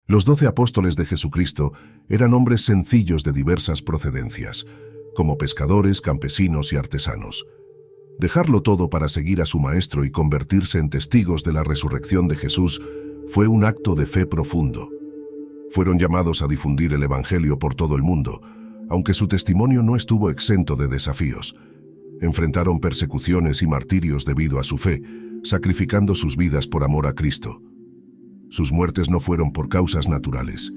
Los 12 apóstoles de Jesucristo eran hombres sencillos de diversas procedencias, como pescadores, campesinos y artesanos. Dejarlo todo para seguir a su Maestro y convertirse en testigos de la resurrección de Jesús fue un acto de fe profundo. Fueron llamados a difundir el Evangelio por todo el mundo, aunque su testimonio no estuvo exento de desafíos. Enfrentaron persecuciones y martirios debido a su fe, sacrificando sus vidas por amor a Cristo. Sus muertes no fueron por causas naturales.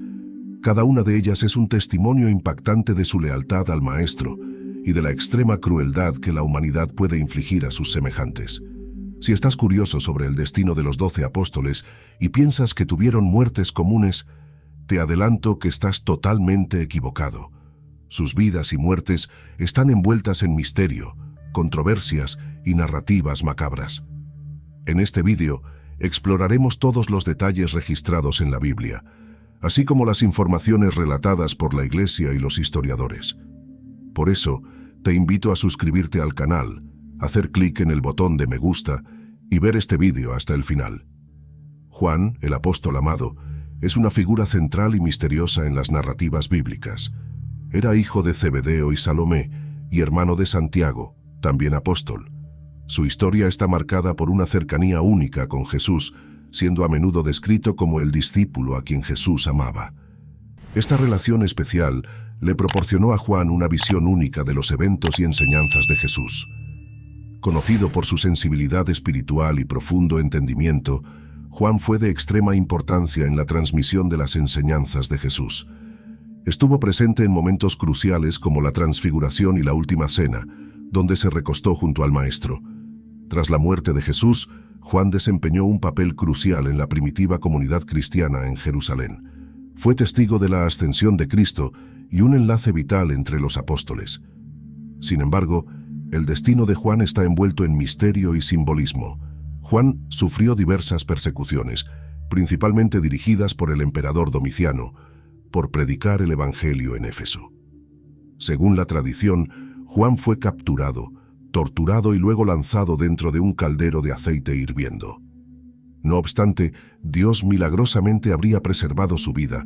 Cada una de ellas es un testimonio impactante de su lealtad al Maestro y de la extrema crueldad que la humanidad puede infligir a sus semejantes. Si estás curioso sobre el destino de los 12 apóstoles y piensas que tuvieron muertes comunes, te adelanto que estás totalmente equivocado. Sus vidas y muertes están envueltas en misterio, controversias y narrativas macabras. En este vídeo exploraremos todos los detalles registrados en la Biblia, así como las informaciones relatadas por la Iglesia y los historiadores. Por eso, te invito a suscribirte al canal, hacer clic en el botón de me gusta y ver este vídeo hasta el final. Juan, el apóstol amado, es una figura central y misteriosa en las narrativas bíblicas. Era hijo de Zebedeo y Salomé y hermano de Santiago, también apóstol. Su historia está marcada por una cercanía única con Jesús, siendo a menudo descrito como el discípulo a quien Jesús amaba. Esta relación especial le proporcionó a Juan una visión única de los eventos y enseñanzas de Jesús. Conocido por su sensibilidad espiritual y profundo entendimiento, Juan fue de extrema importancia en la transmisión de las enseñanzas de Jesús. Estuvo presente en momentos cruciales como la Transfiguración y la Última Cena, donde se recostó junto al Maestro. Tras la muerte de Jesús, Juan desempeñó un papel crucial en la primitiva comunidad cristiana en Jerusalén. Fue testigo de la ascensión de Cristo y un enlace vital entre los apóstoles. Sin embargo, el destino de Juan está envuelto en misterio y simbolismo. Juan sufrió diversas persecuciones, principalmente dirigidas por el emperador Domiciano, por predicar el Evangelio en Éfeso. Según la tradición, Juan fue capturado, torturado y luego lanzado dentro de un caldero de aceite hirviendo. No obstante, Dios milagrosamente habría preservado su vida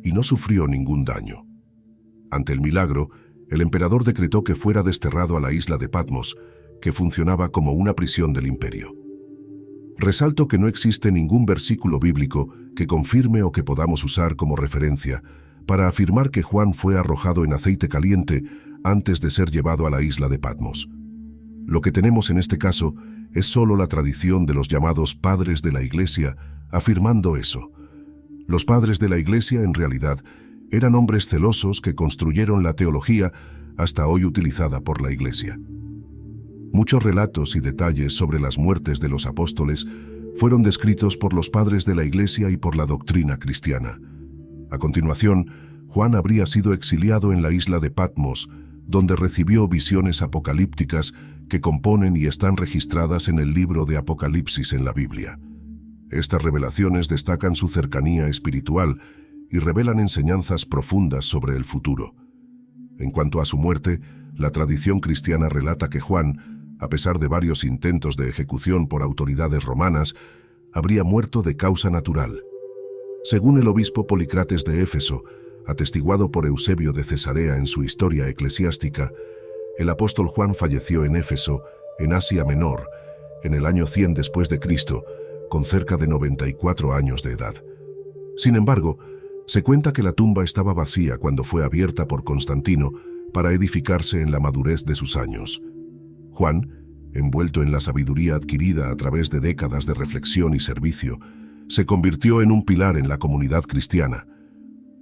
y no sufrió ningún daño. Ante el milagro, el emperador decretó que fuera desterrado a la isla de Patmos, que funcionaba como una prisión del imperio. Resalto que no existe ningún versículo bíblico que confirme o que podamos usar como referencia para afirmar que Juan fue arrojado en aceite caliente antes de ser llevado a la isla de Patmos. Lo que tenemos en este caso es solo la tradición de los llamados padres de la Iglesia afirmando eso. Los padres de la Iglesia, en realidad, eran hombres celosos que construyeron la teología hasta hoy utilizada por la Iglesia. Muchos relatos y detalles sobre las muertes de los apóstoles fueron descritos por los padres de la Iglesia y por la doctrina cristiana. A continuación, Juan habría sido exiliado en la isla de Patmos, donde recibió visiones apocalípticas que componen y están registradas en el libro de Apocalipsis en la Biblia. Estas revelaciones destacan su cercanía espiritual y revelan enseñanzas profundas sobre el futuro. En cuanto a su muerte, la tradición cristiana relata que Juan, a pesar de varios intentos de ejecución por autoridades romanas, habría muerto de causa natural. Según el obispo Policrates de Éfeso, atestiguado por Eusebio de Cesarea en su Historia Eclesiástica, el apóstol Juan falleció en Éfeso, en Asia Menor, en el año 100 después de Cristo, con cerca de 94 años de edad. Sin embargo, se cuenta que la tumba estaba vacía cuando fue abierta por Constantino para edificarse en la madurez de sus años. Juan, envuelto en la sabiduría adquirida a través de décadas de reflexión y servicio, se convirtió en un pilar en la comunidad cristiana.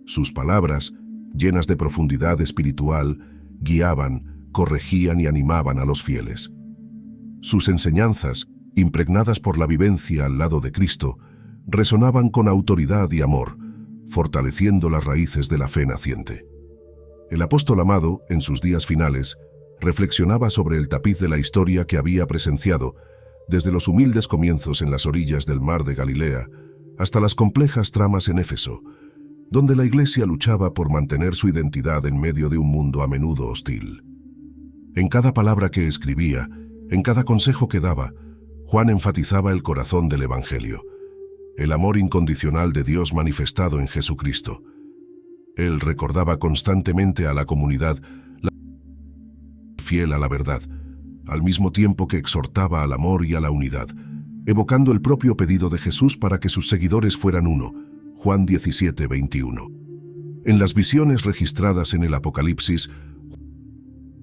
Sus palabras, llenas de profundidad espiritual, guiaban, corregían y animaban a los fieles. Sus enseñanzas, impregnadas por la vivencia al lado de Cristo, resonaban con autoridad y amor, fortaleciendo las raíces de la fe naciente. El apóstol amado, en sus días finales, reflexionaba sobre el tapiz de la historia que había presenciado, desde los humildes comienzos en las orillas del mar de Galilea hasta las complejas tramas en Éfeso, donde la Iglesia luchaba por mantener su identidad en medio de un mundo a menudo hostil. En cada palabra que escribía, en cada consejo que daba, Juan enfatizaba el corazón del Evangelio. el amor incondicional de Dios manifestado en Jesucristo. Él recordaba constantemente a la comunidad la fiel a la verdad, al mismo tiempo que exhortaba al amor y a la unidad, evocando el propio pedido de Jesús para que sus seguidores fueran uno, Juan 17:21. En las visiones registradas en el Apocalipsis,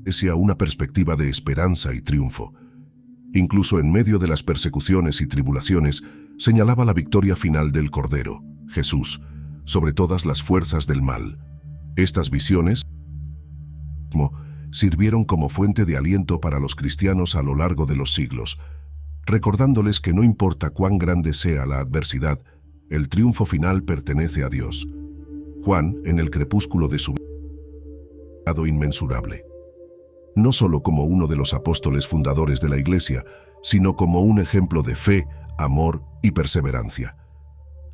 hacia una perspectiva de esperanza y triunfo. Incluso en medio de las persecuciones y tribulaciones, señalaba la victoria final del Cordero, Jesús, sobre todas las fuerzas del mal. Estas visiones sirvieron como fuente de aliento para los cristianos a lo largo de los siglos, recordándoles que no importa cuán grande sea la adversidad, el triunfo final pertenece a Dios. Juan, en el crepúsculo de su vida, inmensurable. No solo como uno de los apóstoles fundadores de la Iglesia, sino como un ejemplo de fe, amor y perseverancia.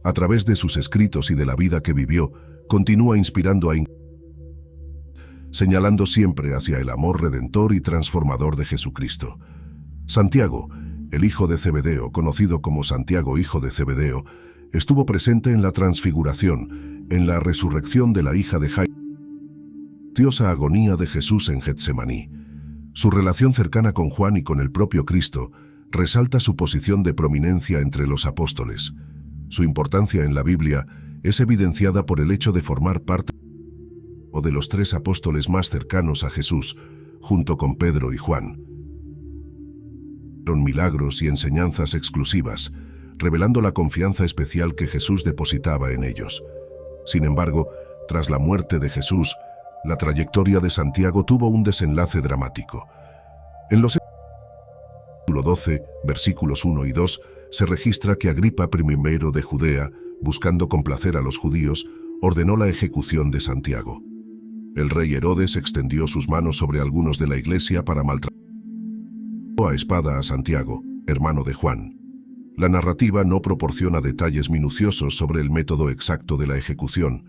A través de sus escritos y de la vida que vivió, continúa inspirando señalando siempre hacia el amor redentor y transformador de Jesucristo. Santiago, el hijo de Zebedeo, conocido como Santiago, hijo de Zebedeo, estuvo presente en la transfiguración, en la resurrección de la hija de Jairo, la agonía de Jesús en Getsemaní. Su relación cercana con Juan y con el propio Cristo resalta su posición de prominencia entre los apóstoles. Su importancia en la Biblia es evidenciada por el hecho de formar parte de los tres apóstoles más cercanos a Jesús, junto con Pedro y Juan. Milagros y enseñanzas exclusivas, revelando la confianza especial que Jesús depositaba en ellos. Sin embargo, tras la muerte de Jesús, la trayectoria de Santiago tuvo un desenlace dramático. En los capítulo 12, versículos 1 y 2, se registra que Agripa I de Judea, buscando complacer a los judíos, ordenó la ejecución de Santiago. El rey Herodes extendió sus manos sobre algunos de la iglesia para maltratar a espada a Santiago, hermano de Juan. La narrativa no proporciona detalles minuciosos sobre el método exacto de la ejecución,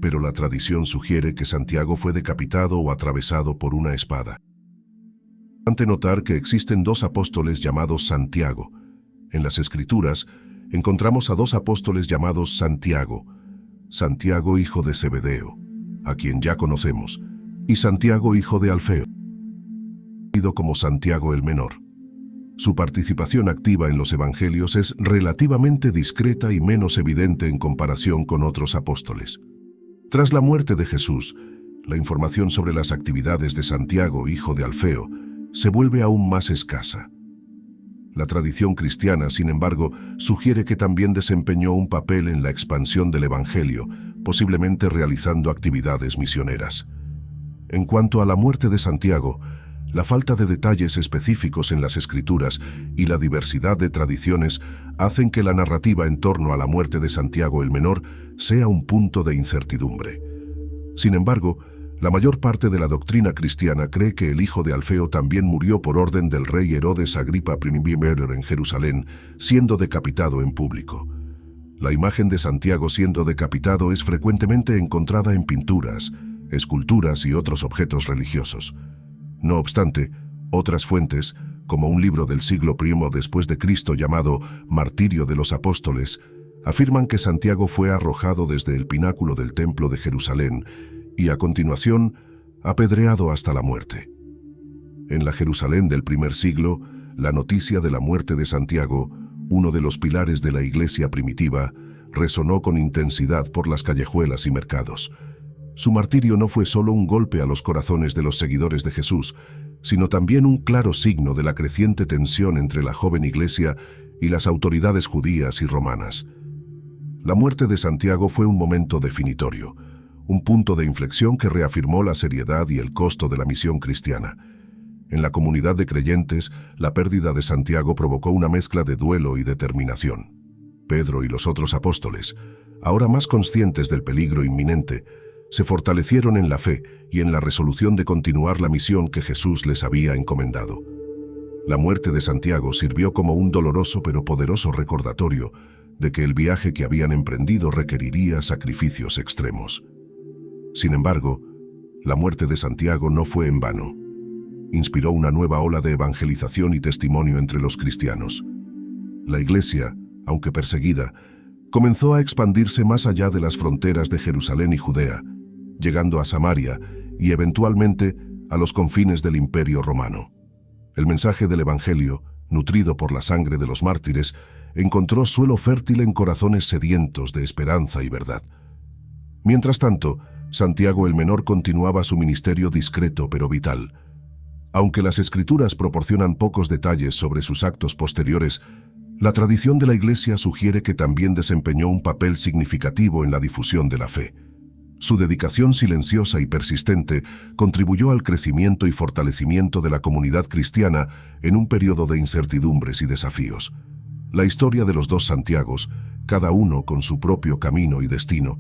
pero la tradición sugiere que Santiago fue decapitado o atravesado por una espada. Es importante notar que existen dos apóstoles llamados Santiago. En las Escrituras encontramos a dos apóstoles llamados Santiago, Santiago hijo de Zebedeo, a quien ya conocemos, y Santiago hijo de Alfeo, conocido como Santiago el Menor. Su participación activa en los evangelios es relativamente discreta y menos evidente en comparación con otros apóstoles. Tras la muerte de Jesús, la información sobre las actividades de Santiago, hijo de Alfeo, se vuelve aún más escasa. La tradición cristiana, sin embargo, sugiere que también desempeñó un papel en la expansión del Evangelio, posiblemente realizando actividades misioneras. En cuanto a la muerte de Santiago, la falta de detalles específicos en las Escrituras y la diversidad de tradiciones hacen que la narrativa en torno a la muerte de Santiago el Menor sea un punto de incertidumbre. Sin embargo, la mayor parte de la doctrina cristiana cree que el hijo de Alfeo también murió por orden del rey Herodes Agripa I en Jerusalén, siendo decapitado en público. La imagen de Santiago siendo decapitado es frecuentemente encontrada en pinturas, esculturas y otros objetos religiosos. No obstante, otras fuentes, como un libro del siglo I después de Cristo llamado Martirio de los Apóstoles, afirman que Santiago fue arrojado desde el pináculo del templo de Jerusalén y a continuación apedreado hasta la muerte. En la Jerusalén del primer siglo, la noticia de la muerte de Santiago, uno de los pilares de la iglesia primitiva, resonó con intensidad por las callejuelas y mercados. Su martirio no fue solo un golpe a los corazones de los seguidores de Jesús, sino también un claro signo de la creciente tensión entre la joven iglesia y las autoridades judías y romanas. La muerte de Santiago fue un momento definitorio, un punto de inflexión que reafirmó la seriedad y el costo de la misión cristiana. En la comunidad de creyentes, la pérdida de Santiago provocó una mezcla de duelo y determinación. Pedro y los otros apóstoles, ahora más conscientes del peligro inminente, se fortalecieron en la fe y en la resolución de continuar la misión que Jesús les había encomendado. La muerte de Santiago sirvió como un doloroso pero poderoso recordatorio de que el viaje que habían emprendido requeriría sacrificios extremos. Sin embargo, la muerte de Santiago no fue en vano. Inspiró una nueva ola de evangelización y testimonio entre los cristianos. La Iglesia, aunque perseguida, comenzó a expandirse más allá de las fronteras de Jerusalén y Judea, llegando a Samaria y eventualmente a los confines del Imperio Romano. El mensaje del Evangelio, nutrido por la sangre de los mártires, encontró suelo fértil en corazones sedientos de esperanza y verdad. Mientras tanto, Santiago el Menor continuaba su ministerio discreto pero vital. Aunque las Escrituras proporcionan pocos detalles sobre sus actos posteriores, la tradición de la Iglesia sugiere que también desempeñó un papel significativo en la difusión de la fe. Su dedicación silenciosa y persistente contribuyó al crecimiento y fortalecimiento de la comunidad cristiana en un periodo de incertidumbres y desafíos. La historia de los dos Santiagos, cada uno con su propio camino y destino,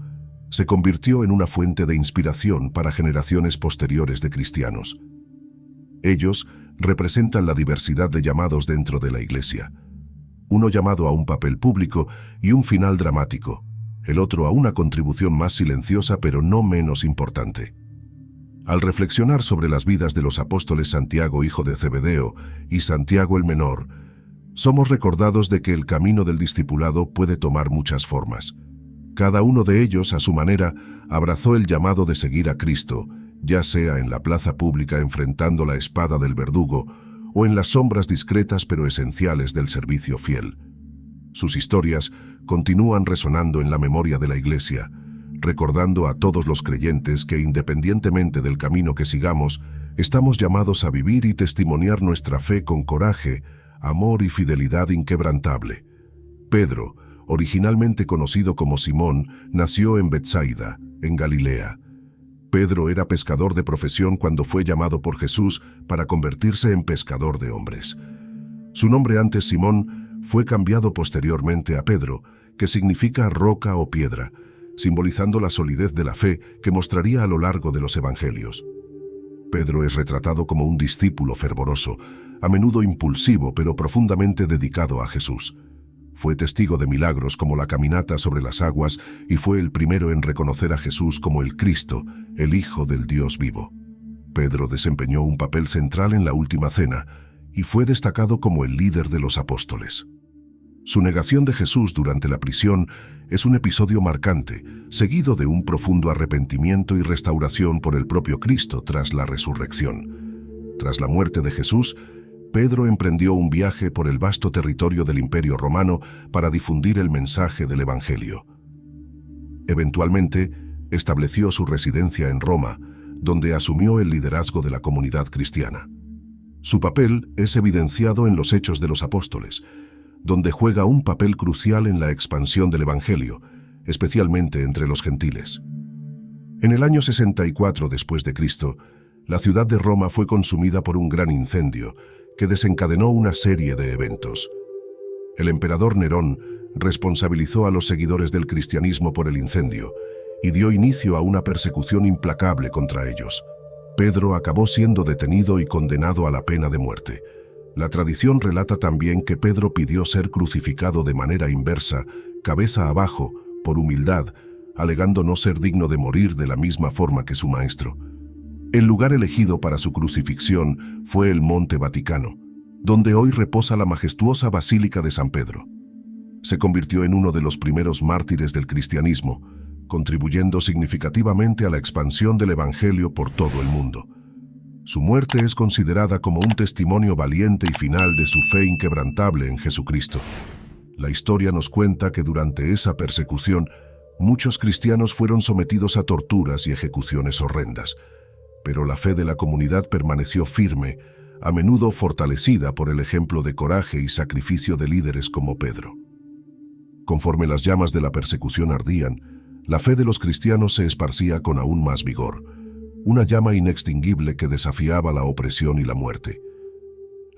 se convirtió en una fuente de inspiración para generaciones posteriores de cristianos. Ellos representan la diversidad de llamados dentro de la Iglesia. Uno llamado a un papel público y un final dramático, el otro a una contribución más silenciosa pero no menos importante. Al reflexionar sobre las vidas de los apóstoles Santiago, hijo de Zebedeo, y Santiago el Menor, somos recordados de que el camino del discipulado puede tomar muchas formas. Cada uno de ellos, a su manera, abrazó el llamado de seguir a Cristo, ya sea en la plaza pública enfrentando la espada del verdugo o en las sombras discretas pero esenciales del servicio fiel. Sus historias continúan resonando en la memoria de la Iglesia, recordando a todos los creyentes que, independientemente del camino que sigamos, estamos llamados a vivir y testimoniar nuestra fe con coraje, amor y fidelidad inquebrantable. Pedro, originalmente conocido como Simón, nació en Betsaida, en Galilea. Pedro era pescador de profesión cuando fue llamado por Jesús para convertirse en pescador de hombres. Su nombre antes Simón fue cambiado posteriormente a Pedro, que significa roca o piedra, simbolizando la solidez de la fe que mostraría a lo largo de los evangelios. Pedro es retratado como un discípulo fervoroso, a menudo impulsivo pero profundamente dedicado a Jesús. Fue testigo de milagros como la caminata sobre las aguas y fue el primero en reconocer a Jesús como el Cristo, el Hijo del Dios vivo. Pedro desempeñó un papel central en la última cena y fue destacado como el líder de los apóstoles. Su negación de Jesús durante la prisión es un episodio marcante, seguido de un profundo arrepentimiento y restauración por el propio Cristo tras la resurrección. Tras la muerte de Jesús, Pedro emprendió un viaje por el vasto territorio del Imperio Romano para difundir el mensaje del Evangelio. Eventualmente, estableció su residencia en Roma, donde asumió el liderazgo de la comunidad cristiana. Su papel es evidenciado en los Hechos de los Apóstoles, donde juega un papel crucial en la expansión del Evangelio, especialmente entre los gentiles. En el año 64 después de Cristo, la ciudad de Roma fue consumida por un gran incendio que desencadenó una serie de eventos. El emperador Nerón responsabilizó a los seguidores del cristianismo por el incendio y dio inicio a una persecución implacable contra ellos. Pedro acabó siendo detenido y condenado a la pena de muerte. La tradición relata también que Pedro pidió ser crucificado de manera inversa, cabeza abajo, por humildad, alegando no ser digno de morir de la misma forma que su maestro. El lugar elegido para su crucifixión fue el Monte Vaticano, donde hoy reposa la majestuosa Basílica de San Pedro. Se convirtió en uno de los primeros mártires del cristianismo, contribuyendo significativamente a la expansión del Evangelio por todo el mundo. Su muerte es considerada como un testimonio valiente y final de su fe inquebrantable en Jesucristo. La historia nos cuenta que durante esa persecución, muchos cristianos fueron sometidos a torturas y ejecuciones horrendas, pero la fe de la comunidad permaneció firme, a menudo fortalecida por el ejemplo de coraje y sacrificio de líderes como Pedro. Conforme las llamas de la persecución ardían, la fe de los cristianos se esparcía con aún más vigor, una llama inextinguible que desafiaba la opresión y la muerte.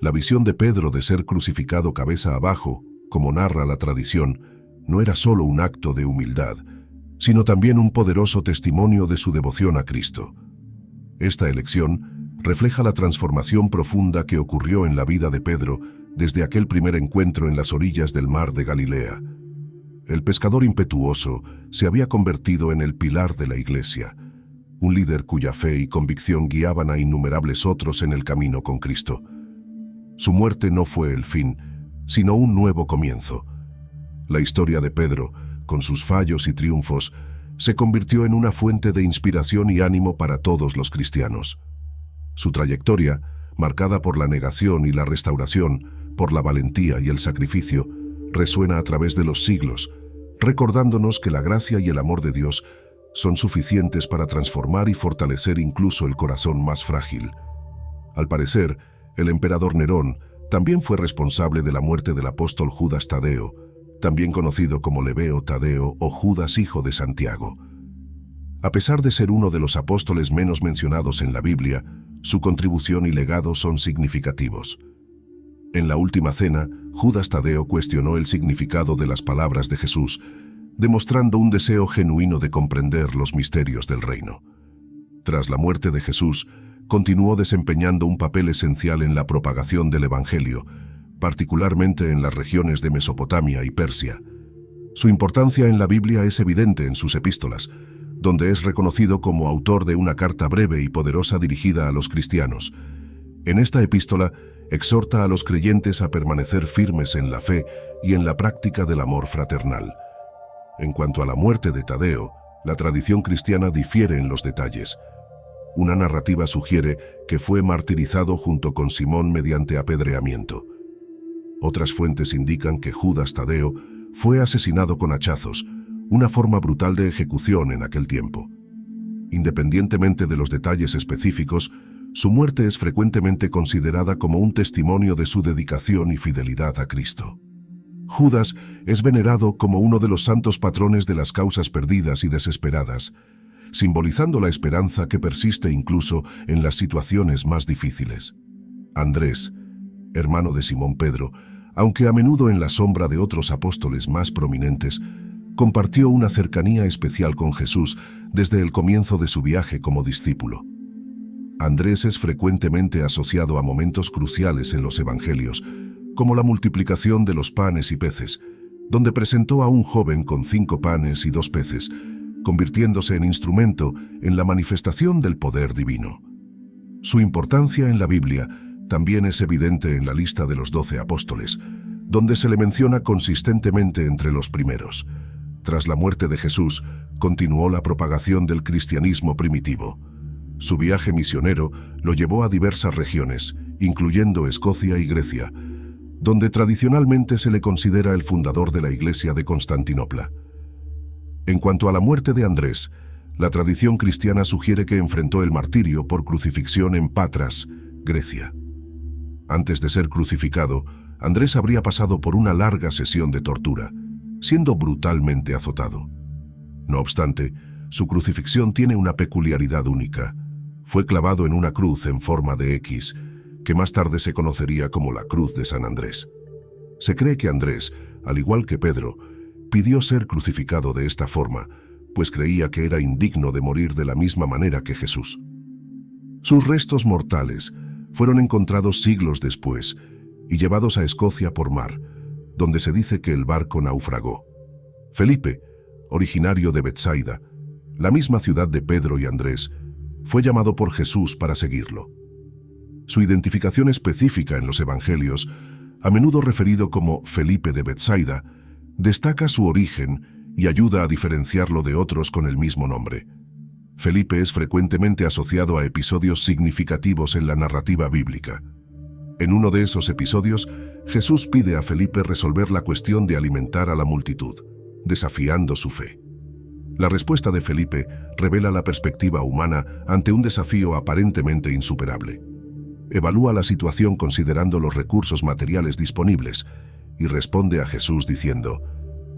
La visión de Pedro de ser crucificado cabeza abajo, como narra la tradición, no era solo un acto de humildad, sino también un poderoso testimonio de su devoción a Cristo. Esta elección refleja la transformación profunda que ocurrió en la vida de Pedro desde aquel primer encuentro en las orillas del mar de Galilea. El pescador impetuoso se había convertido en el pilar de la Iglesia, un líder cuya fe y convicción guiaban a innumerables otros en el camino con Cristo. Su muerte no fue el fin, sino un nuevo comienzo. La historia de Pedro con sus fallos y triunfos, se convirtió en una fuente de inspiración y ánimo para todos los cristianos. Su trayectoria, marcada por la negación y la restauración, por la valentía y el sacrificio, resuena a través de los siglos, recordándonos que la gracia y el amor de Dios son suficientes para transformar y fortalecer incluso el corazón más frágil. Al parecer, el emperador Nerón también fue responsable de la muerte del apóstol Judas Tadeo, también conocido como Lebeo Tadeo o Judas hijo de Santiago. A pesar de ser uno de los apóstoles menos mencionados en la Biblia, su contribución y legado son significativos. En la última cena, Judas Tadeo cuestionó el significado de las palabras de Jesús, demostrando un deseo genuino de comprender los misterios del reino. Tras la muerte de Jesús, continuó desempeñando un papel esencial en la propagación del Evangelio, particularmente en las regiones de Mesopotamia y Persia. Su importancia en la Biblia es evidente en sus epístolas, donde es reconocido como autor de una carta breve y poderosa dirigida a los cristianos. En esta epístola, exhorta a los creyentes a permanecer firmes en la fe y en la práctica del amor fraternal. En cuanto a la muerte de Tadeo, la tradición cristiana difiere en los detalles. Una narrativa sugiere que fue martirizado junto con Simón mediante apedreamiento. Otras fuentes indican que Judas Tadeo fue asesinado con hachazos, una forma brutal de ejecución en aquel tiempo. Independientemente de los detalles específicos, su muerte es frecuentemente considerada como un testimonio de su dedicación y fidelidad a Cristo. Judas es venerado como uno de los santos patrones de las causas perdidas y desesperadas, simbolizando la esperanza que persiste incluso en las situaciones más difíciles. Andrés, hermano de Simón Pedro, aunque a menudo en la sombra de otros apóstoles más prominentes, compartió una cercanía especial con Jesús desde el comienzo de su viaje como discípulo. Andrés es frecuentemente asociado a momentos cruciales en los evangelios, como la multiplicación de los panes y peces, donde presentó a un joven con 5 panes y 2 peces, convirtiéndose en instrumento en la manifestación del poder divino. Su importancia en la Biblia también es evidente en la lista de los 12 apóstoles, donde se le menciona consistentemente entre los primeros. Tras la muerte de Jesús, continuó la propagación del cristianismo primitivo. Su viaje misionero lo llevó a diversas regiones, incluyendo Escocia y Grecia, donde tradicionalmente se le considera el fundador de la Iglesia de Constantinopla. En cuanto a la muerte de Andrés, la tradición cristiana sugiere que enfrentó el martirio por crucifixión en Patras, Grecia. Antes de ser crucificado, Andrés habría pasado por una larga sesión de tortura, siendo brutalmente azotado. No obstante, su crucifixión tiene una peculiaridad única. Fue clavado en una cruz en forma de X, que más tarde se conocería como la Cruz de San Andrés. Se cree que Andrés, al igual que Pedro, pidió ser crucificado de esta forma, pues creía que era indigno de morir de la misma manera que Jesús. Sus restos mortales fueron encontrados siglos después y llevados a Escocia por mar, donde se dice que el barco naufragó. Felipe, originario de Betsaida, la misma ciudad de Pedro y Andrés, fue llamado por Jesús para seguirlo. Su identificación específica en los evangelios, a menudo referido como Felipe de Betsaida, destaca su origen y ayuda a diferenciarlo de otros con el mismo nombre. Felipe es frecuentemente asociado a episodios significativos en la narrativa bíblica. En uno de esos episodios, Jesús pide a Felipe resolver la cuestión de alimentar a la multitud, desafiando su fe. La respuesta de Felipe revela la perspectiva humana ante un desafío aparentemente insuperable. Evalúa la situación considerando los recursos materiales disponibles y responde a Jesús diciendo: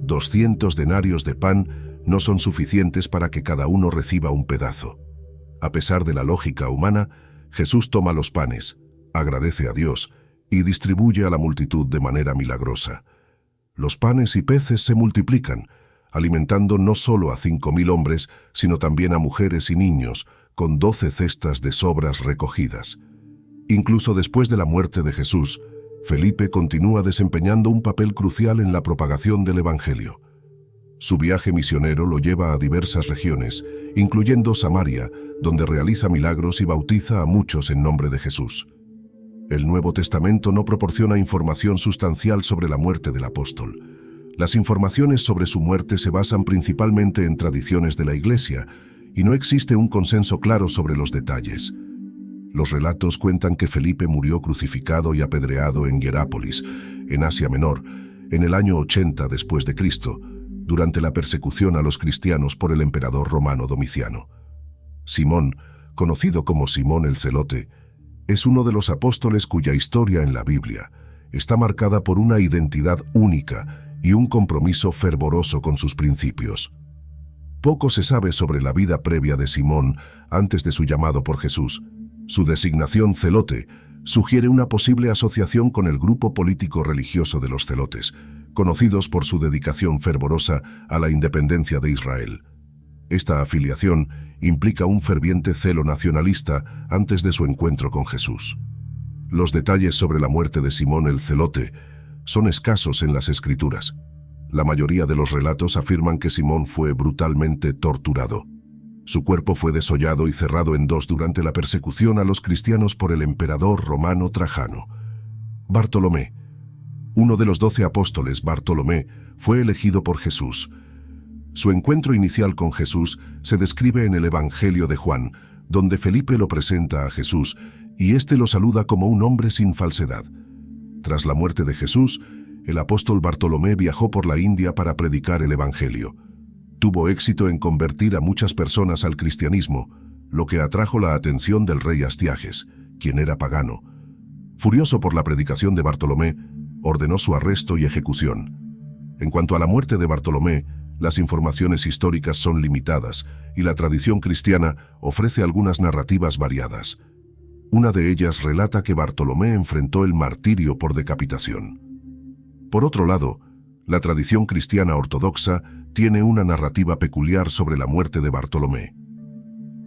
200 denarios de pan no son suficientes para que cada uno reciba un pedazo. A pesar de la lógica humana, Jesús toma los panes, agradece a Dios y distribuye a la multitud de manera milagrosa. Los panes y peces se multiplican, alimentando no solo a 5.000 hombres, sino también a mujeres y niños, con 12 cestas de sobras recogidas. Incluso después de la muerte de Jesús, Felipe continúa desempeñando un papel crucial en la propagación del Evangelio. Su viaje misionero lo lleva a diversas regiones, incluyendo Samaria, donde realiza milagros y bautiza a muchos en nombre de Jesús. El Nuevo Testamento no proporciona información sustancial sobre la muerte del apóstol. Las informaciones sobre su muerte se basan principalmente en tradiciones de la Iglesia y no existe un consenso claro sobre los detalles. Los relatos cuentan que Felipe murió crucificado y apedreado en Hierápolis, en Asia Menor, en el año 80 después de Cristo, durante la persecución a los cristianos por el emperador romano Domiciano. Simón, conocido como Simón el Celote, es uno de los apóstoles cuya historia en la Biblia está marcada por una identidad única y un compromiso fervoroso con sus principios. Poco se sabe sobre la vida previa de Simón antes de su llamado por Jesús. Su designación celote sugiere una posible asociación con el grupo político religioso de los celotes, conocidos por su dedicación fervorosa a la independencia de Israel. Esta afiliación implica un ferviente celo nacionalista antes de su encuentro con Jesús. Los detalles sobre la muerte de Simón el Celote son escasos en las Escrituras. La mayoría de los relatos afirman que Simón fue brutalmente torturado. Su cuerpo fue desollado y cerrado en dos durante la persecución a los cristianos por el emperador romano Trajano. Bartolomé. Uno de los 12 apóstoles, Bartolomé, fue elegido por Jesús. Su encuentro inicial con Jesús se describe en el Evangelio de Juan, donde Felipe lo presenta a Jesús y éste lo saluda como un hombre sin falsedad. Tras la muerte de Jesús, el apóstol Bartolomé viajó por la India para predicar el Evangelio. Tuvo éxito en convertir a muchas personas al cristianismo, lo que atrajo la atención del rey Astiages, quien era pagano. Furioso por la predicación de Bartolomé, ordenó su arresto y ejecución. En cuanto a la muerte de Bartolomé, las informaciones históricas son limitadas y la tradición cristiana ofrece algunas narrativas variadas. Una de ellas relata que Bartolomé enfrentó el martirio por decapitación. Por otro lado, la tradición cristiana ortodoxa tiene una narrativa peculiar sobre la muerte de Bartolomé.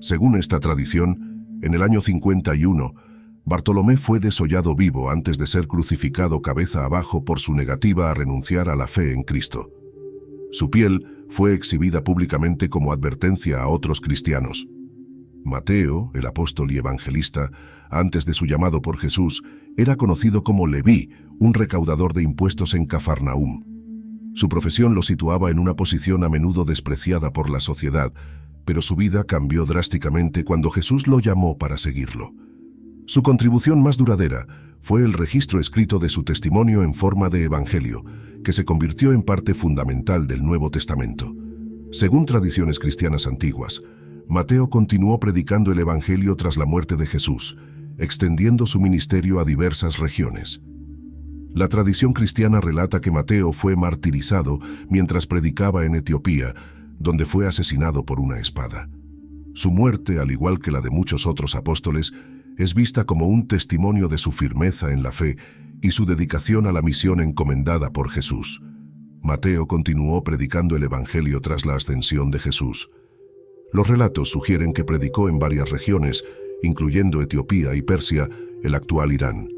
Según esta tradición, en el año 51, Bartolomé fue desollado vivo antes de ser crucificado cabeza abajo por su negativa a renunciar a la fe en Cristo. Su piel fue exhibida públicamente como advertencia a otros cristianos. Mateo, el apóstol y evangelista, antes de su llamado por Jesús, era conocido como Leví, un recaudador de impuestos en Cafarnaúm. Su profesión lo situaba en una posición a menudo despreciada por la sociedad, pero su vida cambió drásticamente cuando Jesús lo llamó para seguirlo. Su contribución más duradera fue el registro escrito de su testimonio en forma de evangelio, que se convirtió en parte fundamental del Nuevo Testamento. Según tradiciones cristianas antiguas, Mateo continuó predicando el evangelio tras la muerte de Jesús, extendiendo su ministerio a diversas regiones. La tradición cristiana relata que Mateo fue martirizado mientras predicaba en Etiopía, donde fue asesinado por una espada. Su muerte, al igual que la de muchos otros apóstoles, es vista como un testimonio de su firmeza en la fe y su dedicación a la misión encomendada por Jesús. Mateo continuó predicando el evangelio tras la ascensión de Jesús. Los relatos sugieren que predicó en varias regiones, incluyendo Etiopía y Persia, el actual Irán.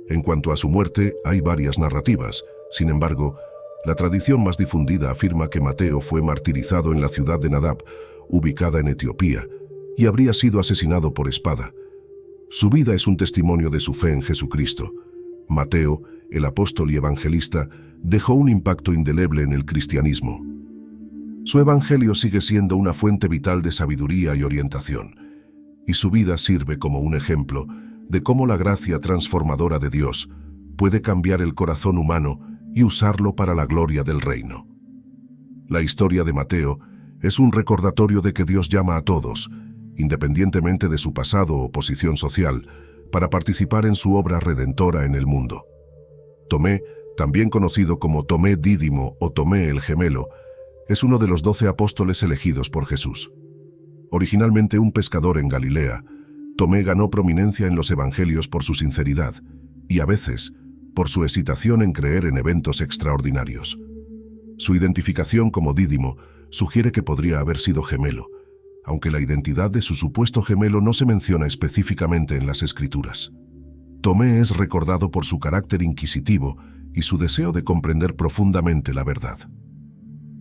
En cuanto a su muerte, hay varias narrativas. Sin embargo, la tradición más difundida afirma que Mateo fue martirizado en la ciudad de Nadab, ubicada en Etiopía, y habría sido asesinado por espada. Su vida es un testimonio de su fe en Jesucristo. Mateo, el apóstol y evangelista, dejó un impacto indeleble en el cristianismo. Su evangelio sigue siendo una fuente vital de sabiduría y orientación, y su vida sirve como un ejemplo de cómo la gracia transformadora de Dios puede cambiar el corazón humano y usarlo para la gloria del reino. La historia de Mateo es un recordatorio de que Dios llama a todos, independientemente de su pasado o posición social, para participar en su obra redentora en el mundo. Tomé, también conocido como Tomé Dídimo o Tomé el Gemelo, es uno de los 12 apóstoles elegidos por Jesús. Originalmente un pescador en Galilea, Tomé ganó prominencia en los evangelios por su sinceridad y, a veces, por su hesitación en creer en eventos extraordinarios. Su identificación como Dídimo sugiere que podría haber sido gemelo, aunque la identidad de su supuesto gemelo no se menciona específicamente en las Escrituras. Tomé es recordado por su carácter inquisitivo y su deseo de comprender profundamente la verdad.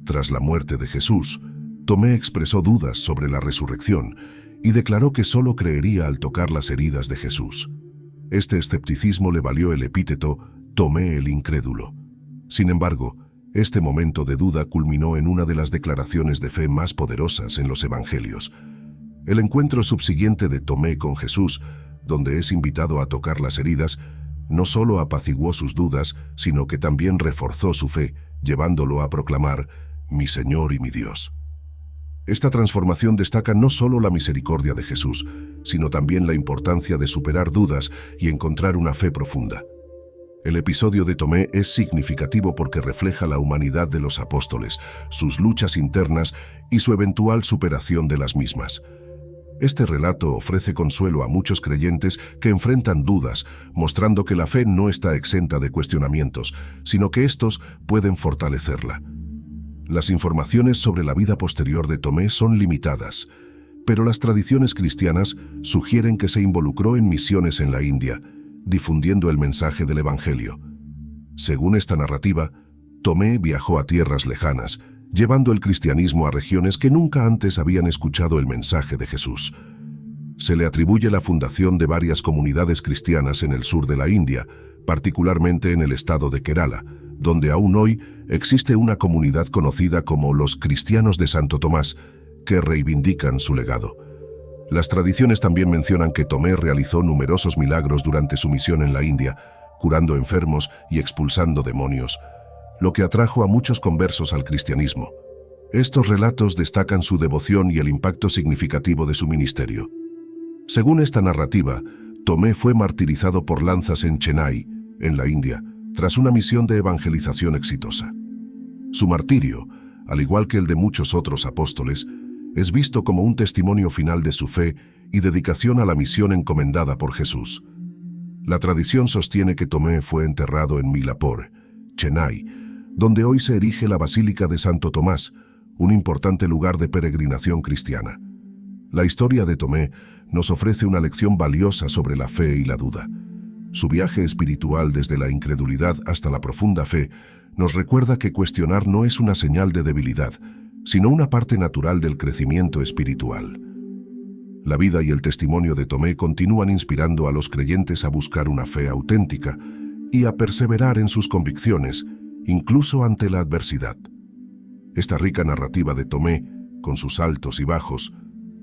Tras la muerte de Jesús, Tomé expresó dudas sobre la resurrección y declaró que solo creería al tocar las heridas de Jesús. Este escepticismo le valió el epíteto Tomé el incrédulo. Sin embargo, Este momento de duda culminó en una de las declaraciones de fe más poderosas en los Evangelios. El encuentro subsiguiente de Tomé con Jesús, donde es invitado a tocar las heridas, no solo apaciguó sus dudas, sino que también reforzó su fe, llevándolo a proclamar: «Mi Señor y mi Dios». Esta transformación destaca no solo la misericordia de Jesús, sino también la importancia de superar dudas y encontrar una fe profunda. El episodio de Tomé es significativo porque refleja la humanidad de los apóstoles, sus luchas internas y su eventual superación de las mismas. Este relato ofrece consuelo a muchos creyentes que enfrentan dudas, mostrando que la fe no está exenta de cuestionamientos, sino que estos pueden fortalecerla. Las informaciones sobre la vida posterior de Tomé son limitadas, pero las tradiciones cristianas sugieren que se involucró en misiones en la India, difundiendo el mensaje del Evangelio. Según esta narrativa, Tomé viajó a tierras lejanas, llevando el cristianismo a regiones que nunca antes habían escuchado el mensaje de Jesús. Se le atribuye la fundación de varias comunidades cristianas en el sur de la India, particularmente en el estado de Kerala, donde aún hoy existe una comunidad conocida como los Cristianos de Santo Tomás, que reivindican su legado. Las tradiciones también mencionan que Tomé realizó numerosos milagros durante su misión en la India, curando enfermos y expulsando demonios, lo que atrajo a muchos conversos al cristianismo. Estos relatos destacan su devoción y el impacto significativo de su ministerio. Según esta narrativa, Tomé fue martirizado por lanzas en Chennai, en la India, tras una misión de evangelización exitosa. Su martirio, al igual que el de muchos otros apóstoles, es visto como un testimonio final de su fe y dedicación a la misión encomendada por Jesús. La tradición sostiene que Tomé fue enterrado en Milapore, Chennai, donde hoy se erige la Basílica de Santo Tomás, un importante lugar de peregrinación cristiana. La historia de Tomé nos ofrece una lección valiosa sobre la fe y la duda. Su viaje espiritual desde la incredulidad hasta la profunda fe nos recuerda que cuestionar no es una señal de debilidad, sino una parte natural del crecimiento espiritual. La vida y el testimonio de Tomé continúan inspirando a los creyentes a buscar una fe auténtica y a perseverar en sus convicciones, incluso ante la adversidad. Esta rica narrativa de Tomé, con sus altos y bajos,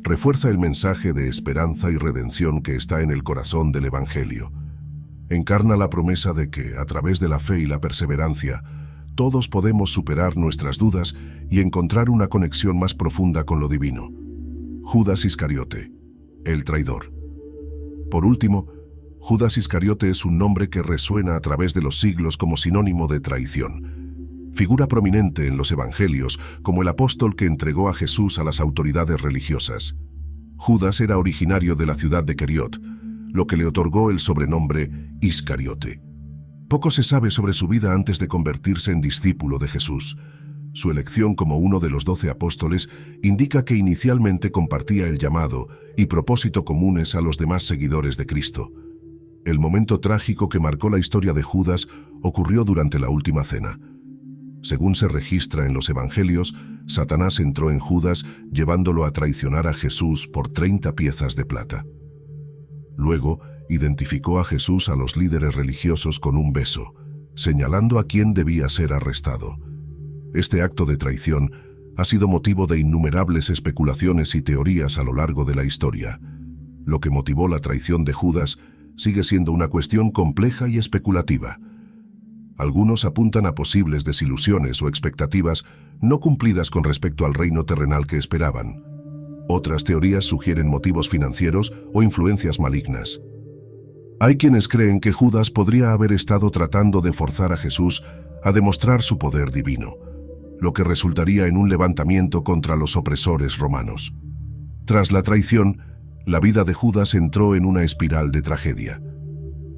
refuerza el mensaje de esperanza y redención que está en el corazón del Evangelio. Encarna la promesa de que, a través de la fe y la perseverancia, todos podemos superar nuestras dudas y encontrar una conexión más profunda con lo divino. Judas Iscariote, el traidor. Por último, Judas Iscariote es un nombre que resuena a través de los siglos como sinónimo de traición. Figura prominente en los evangelios como el apóstol que entregó a Jesús a las autoridades religiosas. Judas era originario de la ciudad de Keriot, lo que le otorgó el sobrenombre Iscariote. Poco se sabe sobre su vida antes de convertirse en discípulo de Jesús. Su elección como uno de los 12 apóstoles indica que inicialmente compartía el llamado y propósito comunes a los demás seguidores de Cristo. El momento trágico que marcó la historia de Judas ocurrió durante la última cena. Según se registra en los evangelios, Satanás entró en Judas llevándolo a traicionar a Jesús por 30 piezas de plata. Luego, identificó a Jesús a los líderes religiosos con un beso, señalando a quién debía ser arrestado. Este acto de traición ha sido motivo de innumerables especulaciones y teorías a lo largo de la historia. Lo que motivó la traición de Judas sigue siendo una cuestión compleja y especulativa. Algunos apuntan a posibles desilusiones o expectativas no cumplidas con respecto al reino terrenal que esperaban. Otras teorías sugieren motivos financieros o influencias malignas. Hay quienes creen que Judas podría haber estado tratando de forzar a Jesús a demostrar su poder divino, lo que resultaría en un levantamiento contra los opresores romanos. Tras la traición, la vida de Judas entró en una espiral de tragedia.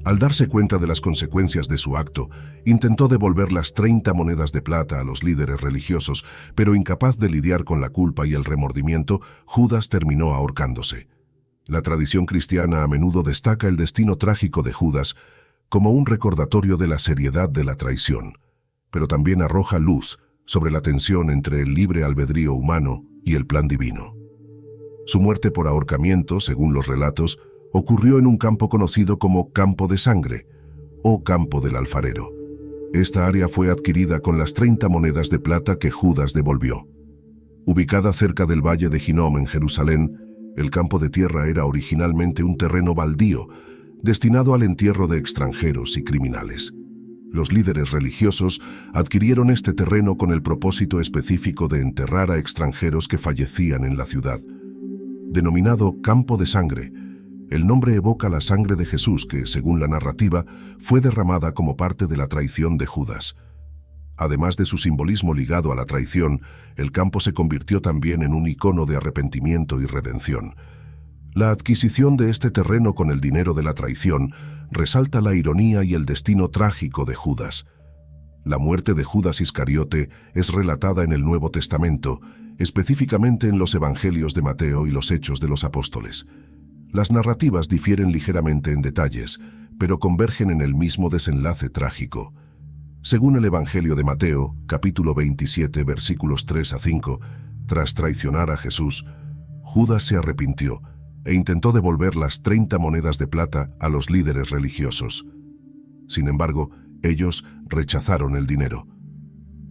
Al darse cuenta de las consecuencias de su acto, intentó devolver las 30 monedas de plata a los líderes religiosos, pero incapaz de lidiar con la culpa y el remordimiento, Judas terminó ahorcándose. La tradición cristiana a menudo destaca el destino trágico de Judas como un recordatorio de la seriedad de la traición, pero también arroja luz sobre la tensión entre el libre albedrío humano y el plan divino. Su muerte por ahorcamiento, según los relatos, ocurrió en un campo conocido como Campo de Sangre o Campo del Alfarero. Esta área fue adquirida con las 30 monedas de plata que Judas devolvió. Ubicada cerca del valle de Hinnom en Jerusalén, el campo de tierra era originalmente un terreno baldío, destinado al entierro de extranjeros y criminales. Los líderes religiosos adquirieron este terreno con el propósito específico de enterrar a extranjeros que fallecían en la ciudad. Denominado Campo de Sangre, el nombre evoca la sangre de Jesús que, según la narrativa, fue derramada como parte de la traición de Judas. Además de su simbolismo ligado a la traición, el campo se convirtió también en un icono de arrepentimiento y redención. La adquisición de este terreno con el dinero de la traición resalta la ironía y el destino trágico de Judas. La muerte de Judas Iscariote es relatada en el Nuevo Testamento, específicamente en los Evangelios de Mateo y los Hechos de los Apóstoles. Las narrativas difieren ligeramente en detalles, pero convergen en el mismo desenlace trágico. Según el Evangelio de Mateo, capítulo 27, versículos 3 a 5, tras traicionar a Jesús, Judas se arrepintió e intentó devolver las 30 monedas de plata a los líderes religiosos. Sin embargo, ellos rechazaron el dinero.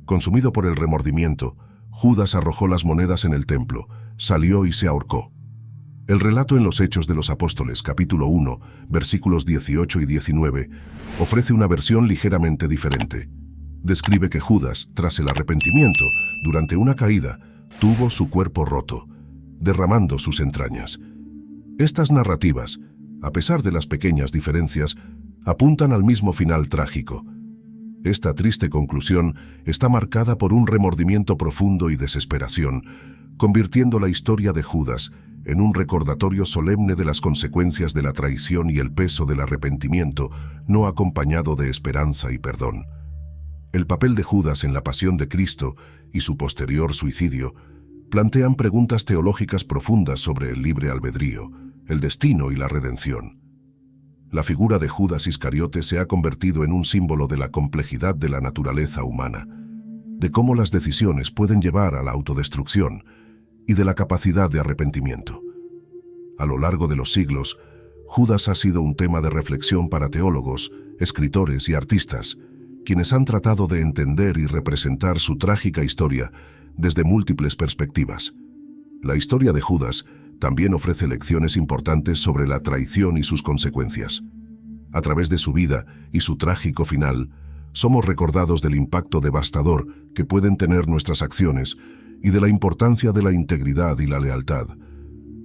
Consumido por el remordimiento, Judas arrojó las monedas en el templo, salió y se ahorcó. El relato en los Hechos de los Apóstoles, capítulo 1, versículos 18 y 19, ofrece una versión ligeramente diferente. Describe que Judas, tras el arrepentimiento, durante una caída, tuvo su cuerpo roto, derramando sus entrañas. Estas narrativas, a pesar de las pequeñas diferencias, apuntan al mismo final trágico. Esta triste conclusión está marcada por un remordimiento profundo y desesperación, convirtiendo la historia de Judas en un recordatorio solemne de las consecuencias de la traición y el peso del arrepentimiento, no acompañado de esperanza y perdón. El papel de Judas en la pasión de Cristo y su posterior suicidio plantean preguntas teológicas profundas sobre el libre albedrío, el destino y la redención. La figura de Judas Iscariote se ha convertido en un símbolo de la complejidad de la naturaleza humana, de cómo las decisiones pueden llevar a la autodestrucción y de la capacidad de arrepentimiento. A lo largo de los siglos, Judas ha sido un tema de reflexión para teólogos, escritores y artistas, quienes han tratado de entender y representar su trágica historia desde múltiples perspectivas. La historia de Judas también ofrece lecciones importantes sobre la traición y sus consecuencias. A través de su vida y su trágico final, somos recordados del impacto devastador que pueden tener nuestras acciones y de la importancia de la integridad y la lealtad.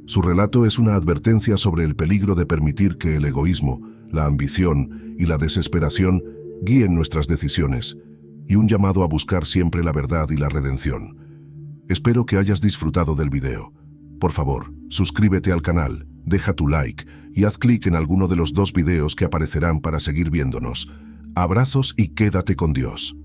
Su relato es una advertencia sobre el peligro de permitir que el egoísmo, la ambición y la desesperación guíen nuestras decisiones, y un llamado a buscar siempre la verdad y la redención. Espero que hayas disfrutado del video. Por favor, suscríbete al canal, deja tu like y haz clic en alguno de los 2 videos que aparecerán para seguir viéndonos. Abrazos y quédate con Dios.